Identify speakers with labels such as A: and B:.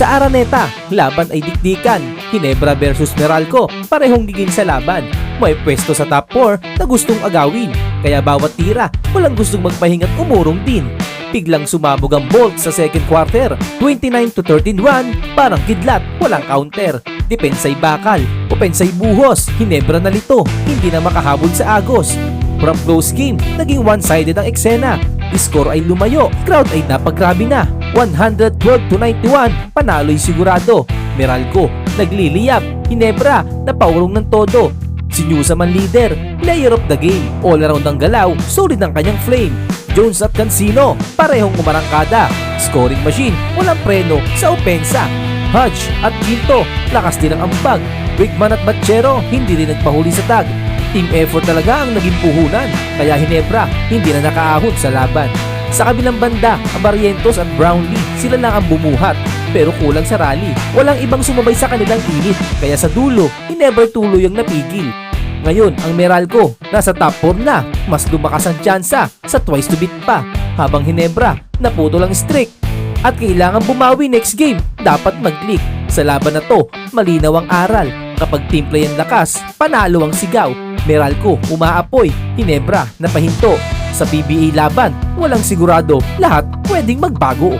A: Sa Araneta, laban ay dikdikan. Ginebra versus Meralco, parehong gigil sa laban. May pwesto sa top 4 na gustong agawin. Kaya bawat tira, walang gustong magpahinga't umurong din. Biglang sumabog ang Bolt sa second quarter. 29-13 run, parang kidlat, walang counter. Depensa'y bakal, opensa'y buhos. Ginebra nalito, hindi na makahabol sa agos. From close game, naging one-sided ang eksena. Score ay lumayo, crowd ay napagrabe na. 112-91, panalo'y sigurado. Meralco, nagliliyap. Ginebra, napaurong ng todo. Si Newsam ang leader, player of the game. All around ang galaw, solid ang kanyang flame. Jones at Cancino, parehong umarangkada. Scoring machine, walang preno sa opensa. Hodge at Quinto, lakas din ang ambag. Wigman at Batchero, hindi rin nagpahuli sa tag. Team effort talaga ang naging puhunan, kaya Ginebra hindi na nakaahon sa laban. Sa kabilang banda, ang Barrientos at Brownlee, sila lang ang bumuhat, pero kulang sa rally. Walang ibang sumabay sa kanilang init, kaya sa dulo, Ginebra tuloy ang napigil. Ngayon, ang Meralco, nasa top 4 na, mas lumakas ang tsansa sa twice to beat pa, habang Ginebra, naputol ang streak. At kailangan bumawi next game, dapat mag-click. Sa laban na to, malinaw ang aral. Kapag team play ang lakas, panalo ang sigaw. Meralco, umaapoy. Ginebra, napahinto. Sa PBA laban, walang sigurado. Lahat pwedeng magbago.